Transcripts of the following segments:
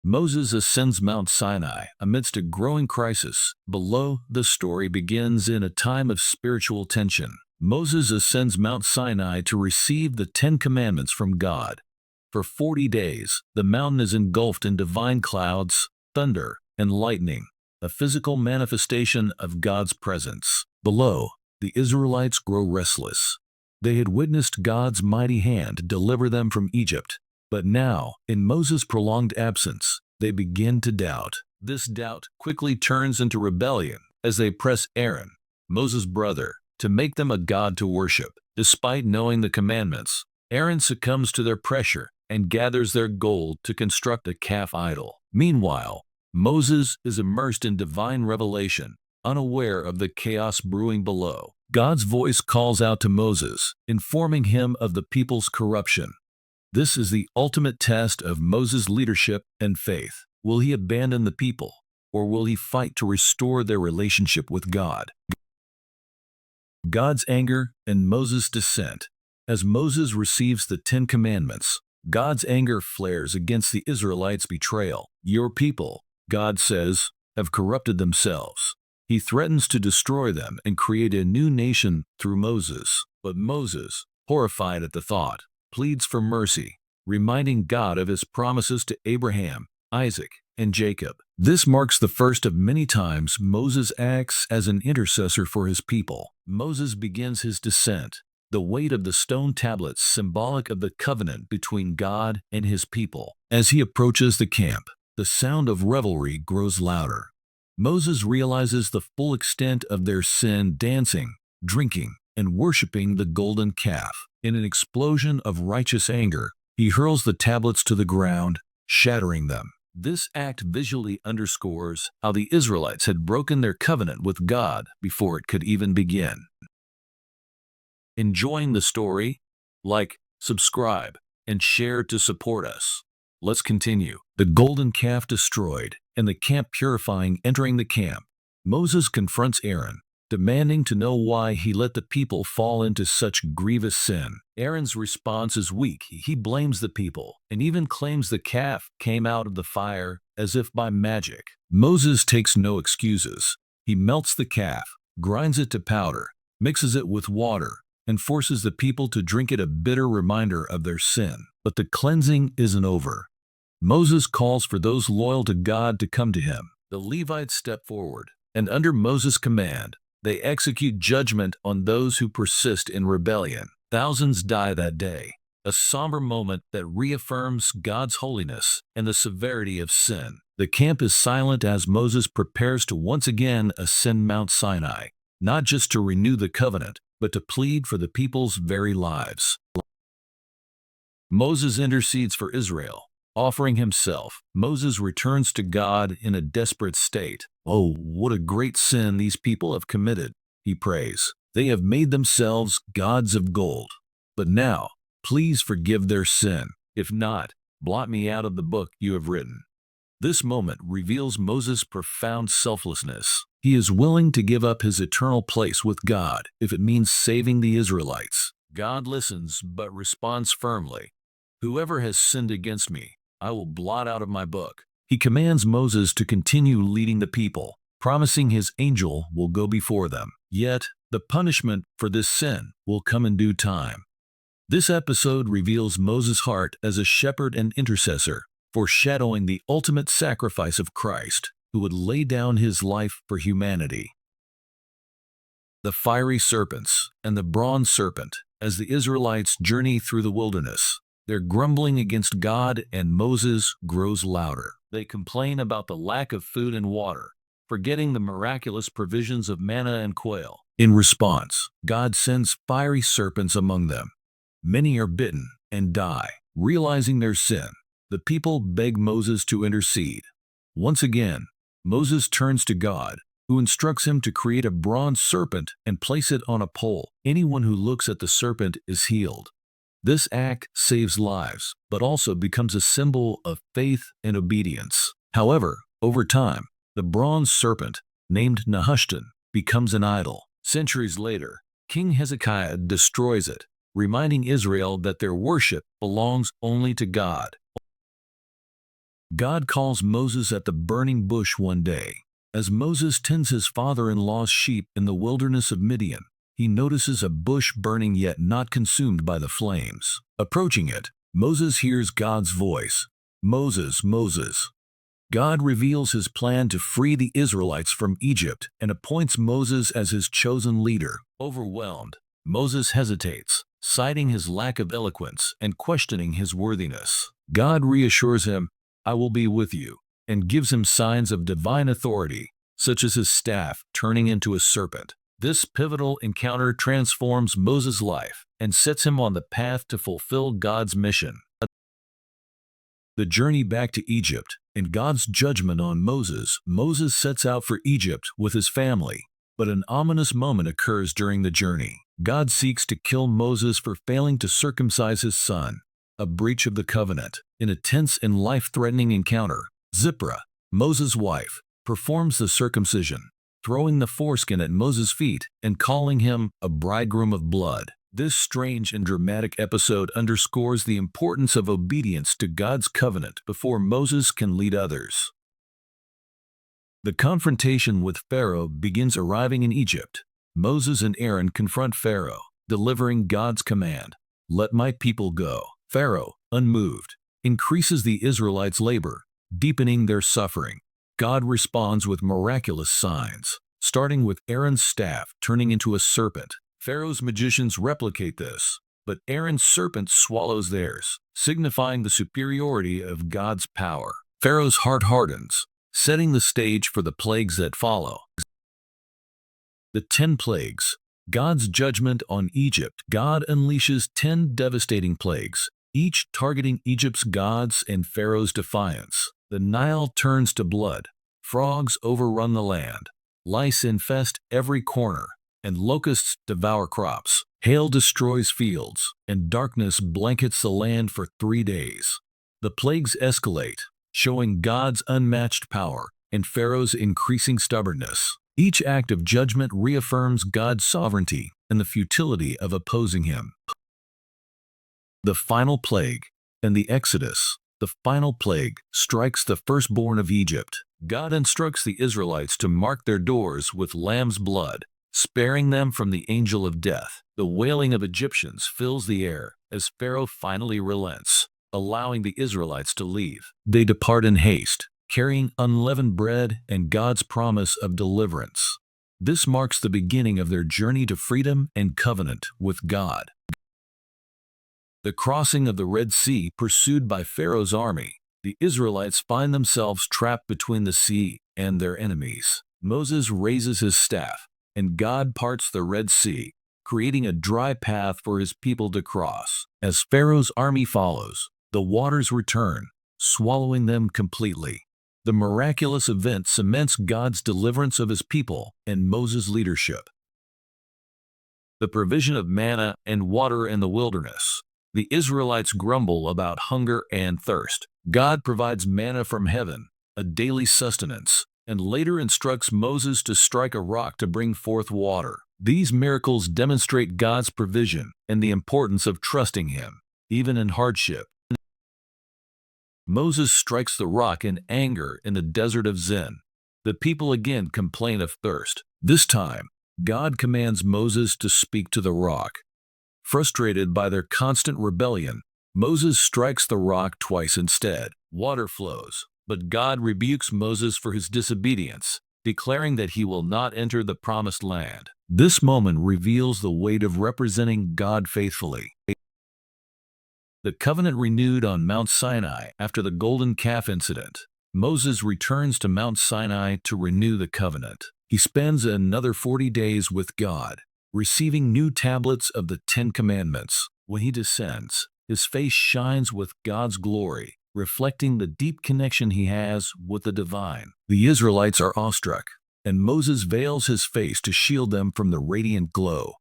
Moses ascends Mount Sinai amidst a growing crisis. Below, the story begins in a time of spiritual tension. Moses ascends Mount Sinai to receive the Ten Commandments from God. For 40 days, the mountain is engulfed in divine clouds, thunder, and lightning, a physical manifestation of God's presence. Below, the Israelites grow restless. They had witnessed God's mighty hand deliver them from Egypt. But now, in Moses' prolonged absence, they begin to doubt. This doubt quickly turns into rebellion as they press Aaron, Moses' brother, to make them a god to worship. Despite knowing the commandments, Aaron succumbs to their pressure and gathers their gold to construct a calf idol. Meanwhile, Moses is immersed in divine revelation, unaware of the chaos brewing below. God's voice calls out to Moses, informing him of the people's corruption. This is the ultimate test of Moses' leadership and faith. Will he abandon the people, or will he fight to restore their relationship with God? God's anger and Moses' dissent. As Moses receives the Ten Commandments, God's anger flares against the Israelites' betrayal. Your people, God says, have corrupted themselves. He threatens to destroy them and create a new nation through Moses. But Moses, horrified at the thought, pleads for mercy, reminding God of his promises to Abraham, Isaac, and Jacob. This marks the first of many times Moses acts as an intercessor for his people. Moses begins his descent, the weight of the stone tablets symbolic of the covenant between God and his people. As he approaches the camp, the sound of revelry grows louder. Moses realizes the full extent of their sin, dancing, drinking, and worshiping the golden calf. In an explosion of righteous anger, he hurls the tablets to the ground, shattering them. This act visually underscores how the Israelites had broken their covenant with God before it could even begin. Enjoying the story? Like, subscribe, and share to support us. Let's continue. The golden calf destroyed, and the camp purifying entering the camp. Moses confronts Aaron, demanding to know why he let the people fall into such grievous sin. Aaron's response is weak. He blames the people and even claims the calf came out of the fire as if by magic. Moses takes no excuses. He melts the calf, grinds it to powder, mixes it with water, and forces the people to drink it, a bitter reminder of their sin. But the cleansing isn't over. Moses calls for those loyal to God to come to him. The Levites step forward, and under Moses' command, they execute judgment on those who persist in rebellion. Thousands die that day, a somber moment that reaffirms God's holiness and the severity of sin. The camp is silent as Moses prepares to once again ascend Mount Sinai, not just to renew the covenant, but to plead for the people's very lives. Moses intercedes for Israel. Offering himself, Moses returns to God in a desperate state. Oh, what a great sin these people have committed, he prays. They have made themselves gods of gold. But now, please forgive their sin. If not, blot me out of the book you have written. This moment reveals Moses' profound selflessness. He is willing to give up his eternal place with God if it means saving the Israelites. God listens but responds firmly. Whoever has sinned against me, I will blot out of my book. He commands Moses to continue leading the people, promising his angel will go before them. Yet, the punishment for this sin will come in due time. This episode reveals Moses' heart as a shepherd and intercessor, foreshadowing the ultimate sacrifice of Christ, who would lay down his life for humanity. The fiery serpents and the bronze serpent. As the Israelites journey through the wilderness, their grumbling against God and Moses grows louder. They complain about the lack of food and water, forgetting the miraculous provisions of manna and quail. In response, God sends fiery serpents among them. Many are bitten and die. Realizing their sin, the people beg Moses to intercede. Once again, Moses turns to God, who instructs him to create a bronze serpent and place it on a pole. Anyone who looks at the serpent is healed. This act saves lives, but also becomes a symbol of faith and obedience. However, over time, the bronze serpent, named Nehushtan, becomes an idol. Centuries later, King Hezekiah destroys it, reminding Israel that their worship belongs only to God. God calls Moses at the burning bush one day. As Moses tends his father-in-law's sheep in the wilderness of Midian, he notices a bush burning yet not consumed by the flames. Approaching it, Moses hears God's voice, "Moses, Moses." God reveals his plan to free the Israelites from Egypt and appoints Moses as his chosen leader. Overwhelmed, Moses hesitates, citing his lack of eloquence and questioning his worthiness. God reassures him, "I will be with you," and gives him signs of divine authority, such as his staff turning into a serpent. This pivotal encounter transforms Moses' life and sets him on the path to fulfill God's mission. The journey back to Egypt and God's judgment on Moses. Moses sets out for Egypt with his family, but an ominous moment occurs during the journey. God seeks to kill Moses for failing to circumcise his son, a breach of the covenant. In a tense and life-threatening encounter, Zipporah, Moses' wife, performs the circumcision, throwing the foreskin at Moses' feet and calling him a bridegroom of blood. This strange and dramatic episode underscores the importance of obedience to God's covenant before Moses can lead others. The confrontation with Pharaoh begins arriving in Egypt. Moses and Aaron confront Pharaoh, delivering God's command, "Let my people go." Pharaoh, unmoved, increases the Israelites' labor, deepening their suffering. God responds with miraculous signs, starting with Aaron's staff turning into a serpent. Pharaoh's magicians replicate this, but Aaron's serpent swallows theirs, signifying the superiority of God's power. Pharaoh's heart hardens, setting the stage for the plagues that follow. The 10 plagues. God's judgment on Egypt. God unleashes 10 devastating plagues, each targeting Egypt's gods and Pharaoh's defiance. The Nile turns to blood, frogs overrun the land, lice infest every corner, and locusts devour crops. Hail destroys fields, and darkness blankets the land for 3 days. The plagues escalate, showing God's unmatched power and Pharaoh's increasing stubbornness. Each act of judgment reaffirms God's sovereignty and the futility of opposing him. The final plague and the Exodus. The final plague strikes the firstborn of Egypt. God instructs the Israelites to mark their doors with lamb's blood, sparing them from the angel of death. The wailing of Egyptians fills the air as Pharaoh finally relents, allowing the Israelites to leave. They depart in haste, carrying unleavened bread and God's promise of deliverance. This marks the beginning of their journey to freedom and covenant with God. The crossing of the Red Sea. Pursued by Pharaoh's army, the Israelites find themselves trapped between the sea and their enemies. Moses raises his staff, and God parts the Red Sea, creating a dry path for his people to cross. As Pharaoh's army follows, the waters return, swallowing them completely. The miraculous event cements God's deliverance of his people and Moses' leadership. The provision of manna and water in the wilderness. The Israelites grumble about hunger and thirst. God provides manna from heaven, a daily sustenance, and later instructs Moses to strike a rock to bring forth water. These miracles demonstrate God's provision and the importance of trusting him, even in hardship. Moses strikes the rock in anger in the desert of Zin. The people again complain of thirst. This time, God commands Moses to speak to the rock. Frustrated by their constant rebellion, Moses strikes the rock twice instead. Water flows, but God rebukes Moses for his disobedience, declaring that he will not enter the promised land. This moment reveals the weight of representing God faithfully. The covenant renewed on Mount Sinai. After the golden calf incident, Moses returns to Mount Sinai to renew the covenant. He spends another 40 days with God, receiving new tablets of the 10 Commandments. When he descends, his face shines with God's glory, reflecting the deep connection he has with the divine. The Israelites are awestruck, and Moses veils his face to shield them from the radiant glow.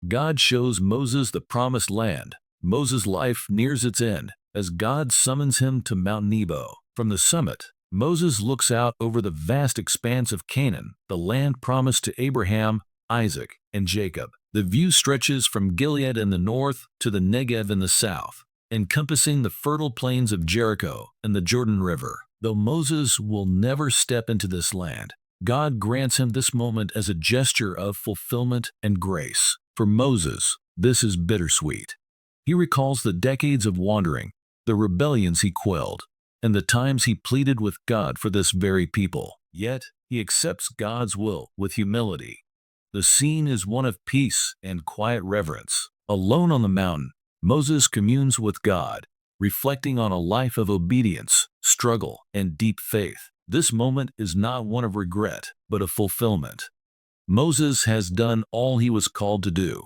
God shows Moses the promised land. Moses' life nears its end as God summons him to Mount Nebo. From the summit, Moses looks out over the vast expanse of Canaan, the land promised to Abraham, Isaac, and Jacob. The view stretches from Gilead in the north to the Negev in the south, encompassing the fertile plains of Jericho and the Jordan River. Though Moses will never step into this land, God grants him this moment as a gesture of fulfillment and grace. For Moses, this is bittersweet. He recalls the decades of wandering, the rebellions he quelled, and the times he pleaded with God for this very people. Yet, he accepts God's will with humility. The scene is one of peace and quiet reverence. Alone on the mountain, Moses communes with God, reflecting on a life of obedience, struggle, and deep faith. This moment is not one of regret, but of fulfillment. Moses has done all he was called to do.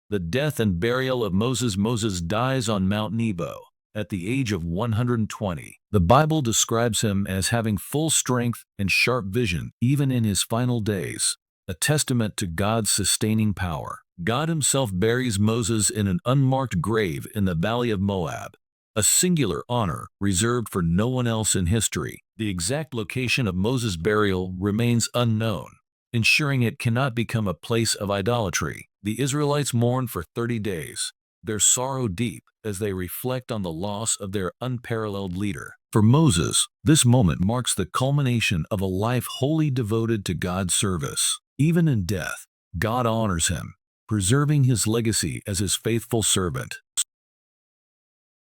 The death and burial of Moses. Moses dies on Mount Nebo at the age of 120. The Bible describes him as having full strength and sharp vision even in his final days, a testament to God's sustaining power. God himself buries Moses in an unmarked grave in the valley of Moab, a singular honor reserved for no one else in history. The exact location of Moses' burial remains unknown, ensuring it cannot become a place of idolatry. The Israelites mourn for 30 days, their sorrow deep as they reflect on the loss of their unparalleled leader. For Moses, this moment marks the culmination of a life wholly devoted to God's service. Even in death, God honors him, preserving his legacy as his faithful servant.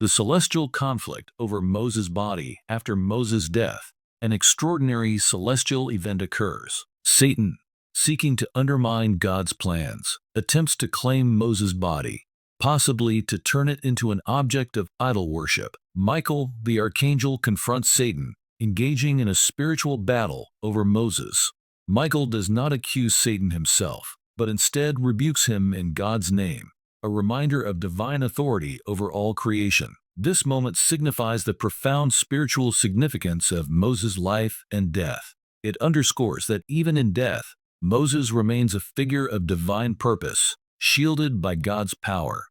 The celestial conflict over Moses' body. After Moses' death, an extraordinary celestial event occurs. Satan, seeking to undermine God's plans, attempts to claim Moses' body, possibly to turn it into an object of idol worship. Michael, the archangel, confronts Satan, engaging in a spiritual battle over Moses. Michael does not accuse Satan himself, but instead rebukes him in God's name, a reminder of divine authority over all creation. This moment signifies the profound spiritual significance of Moses' life and death. It underscores that even in death, Moses remains a figure of divine purpose, shielded by God's power.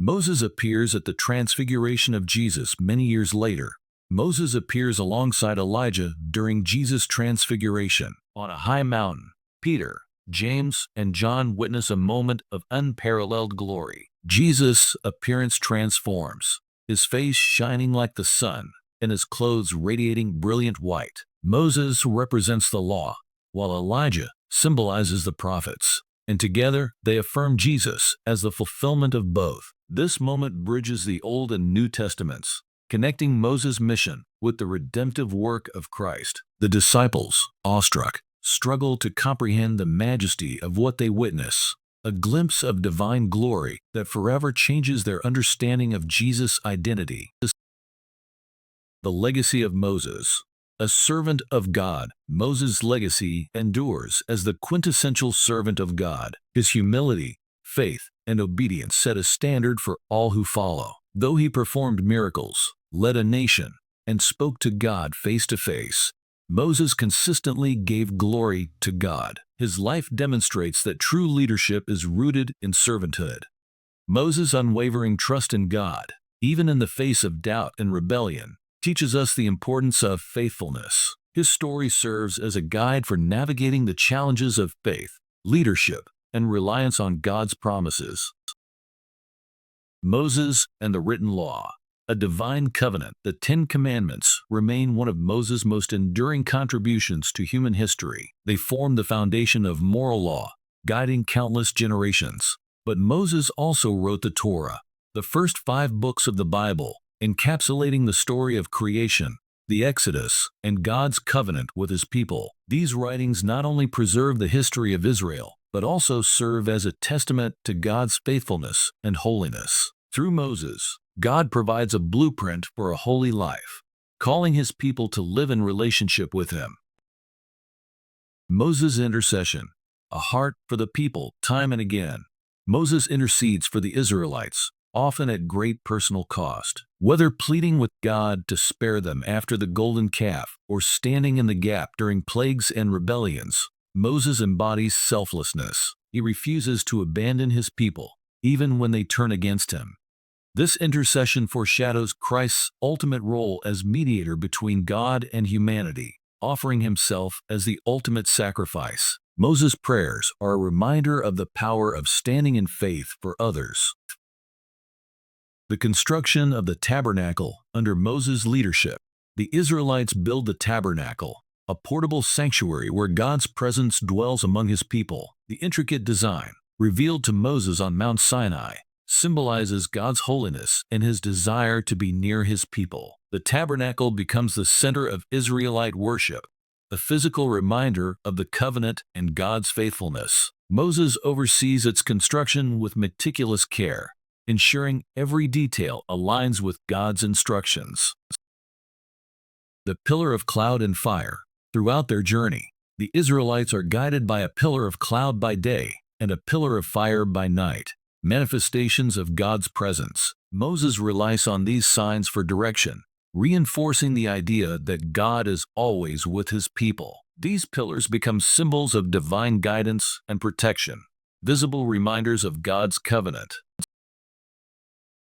Moses appears at the transfiguration of Jesus many years later. Moses appears alongside Elijah during Jesus' transfiguration. On a high mountain, Peter, James, and John witness a moment of unparalleled glory. Jesus' appearance transforms, his face shining like the sun, and his clothes radiating brilliant white. Moses represents the law, while Elijah symbolizes the prophets, and together they affirm Jesus as the fulfillment of both. This moment bridges the Old and New Testaments, connecting Moses' mission with the redemptive work of Christ. The disciples, awestruck, struggle to comprehend the majesty of what they witness, a glimpse of divine glory that forever changes their understanding of Jesus' identity. The legacy of Moses. A servant of God, Moses' legacy endures as the quintessential servant of God. His humility, faith, and obedience set a standard for all who follow. Though he performed miracles, led a nation, and spoke to God face to face, Moses consistently gave glory to God. His life demonstrates that true leadership is rooted in servanthood. Moses' unwavering trust in God, even in the face of doubt and rebellion, teaches us the importance of faithfulness. His story serves as a guide for navigating the challenges of faith, leadership, and reliance on God's promises. Moses and the written law. A divine covenant. The Ten Commandments remain one of Moses' most enduring contributions to human history. They form the foundation of moral law, guiding countless generations. But Moses also wrote the Torah, the first 5 books of the Bible, encapsulating the story of creation, the Exodus, and God's covenant with his people. These writings not only preserve the history of Israel, but also serve as a testament to God's faithfulness and holiness. Through Moses, God provides a blueprint for a holy life, calling his people to live in relationship with him. Moses' intercession. A heart for the people. Time and again, Moses intercedes for the Israelites, often at great personal cost. Whether pleading with God to spare them after the golden calf or standing in the gap during plagues and rebellions, Moses embodies selflessness. He refuses to abandon his people, even when they turn against him. This intercession foreshadows Christ's ultimate role as mediator between God and humanity, offering himself as the ultimate sacrifice. Moses' prayers are a reminder of the power of standing in faith for others. The construction of the tabernacle under Moses' leadership. The Israelites build the tabernacle, a portable sanctuary where God's presence dwells among his people. The intricate design, revealed to Moses on Mount Sinai, symbolizes God's holiness and his desire to be near his people. The tabernacle becomes the center of Israelite worship, a physical reminder of the covenant and God's faithfulness. Moses oversees its construction with meticulous care, ensuring every detail aligns with God's instructions. The pillar of cloud and fire. Throughout their journey, the Israelites are guided by a pillar of cloud by day and a pillar of fire by night, manifestations of God's presence. Moses relies on these signs for direction, reinforcing the idea that God is always with his people. These pillars become symbols of divine guidance and protection, visible reminders of God's covenant.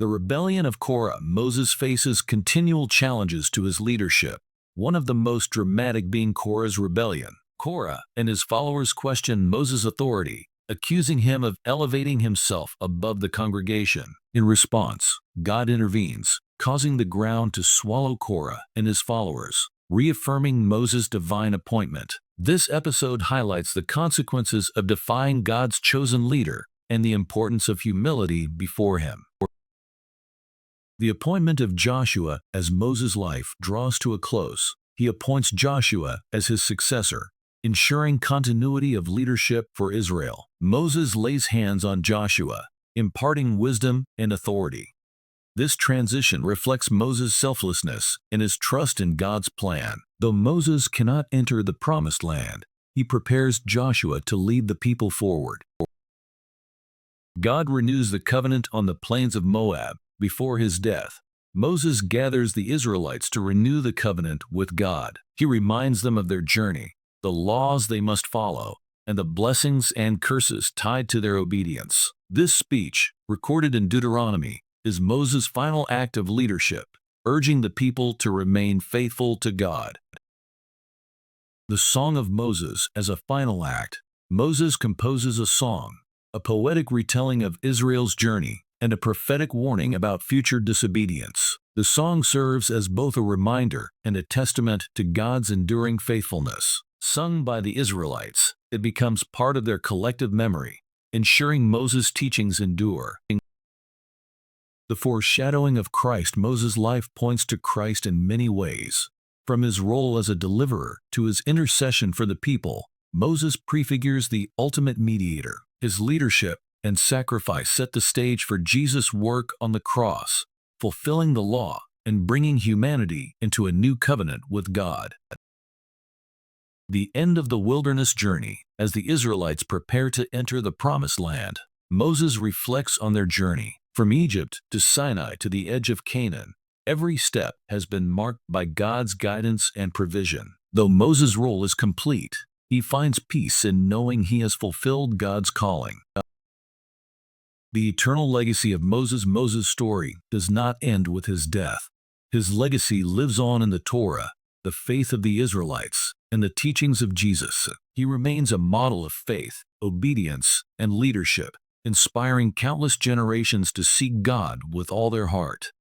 The rebellion of Korah. Moses faces continual challenges to his leadership, one of the most dramatic being Korah's rebellion. Korah and his followers question Moses' authority, accusing him of elevating himself above the congregation. In response, God intervenes, causing the ground to swallow Korah and his followers, reaffirming Moses' divine appointment. This episode highlights the consequences of defying God's chosen leader and the importance of humility before him. The appointment of Joshua. As Moses' life draws to a close, he appoints Joshua as his successor, ensuring continuity of leadership for Israel. Moses lays hands on Joshua, imparting wisdom and authority. This transition reflects Moses' selflessness and his trust in God's plan. Though Moses cannot enter the promised land, he prepares Joshua to lead the people forward. God renews the covenant on the plains of Moab. Before his death, Moses gathers the Israelites to renew the covenant with God. He reminds them of their journey, the laws they must follow, and the blessings and curses tied to their obedience. This speech, recorded in Deuteronomy, is Moses' final act of leadership, urging the people to remain faithful to God. The Song of Moses. As a final act, Moses composes a song, a poetic retelling of Israel's journey, and a prophetic warning about future disobedience. The song serves as both a reminder and a testament to God's enduring faithfulness. Sung by the Israelites, it becomes part of their collective memory, ensuring Moses' teachings endure. The foreshadowing of Christ. Moses' life points to Christ in many ways. From his role as a deliverer to his intercession for the people, Moses prefigures the ultimate mediator. His leadership and sacrifice set the stage for Jesus' work on the cross, fulfilling the law and bringing humanity into a new covenant with God. The end of the wilderness journey. As the Israelites prepare to enter the promised land, Moses reflects on their journey. From Egypt to Sinai to the edge of Canaan, every step has been marked by God's guidance and provision. Though Moses' role is complete, he finds peace in knowing he has fulfilled God's calling. The eternal legacy of Moses. Moses' story does not end with his death. His legacy lives on in the Torah, the faith of the Israelites, and the teachings of Jesus. He remains a model of faith, obedience, and leadership, inspiring countless generations to seek God with all their heart.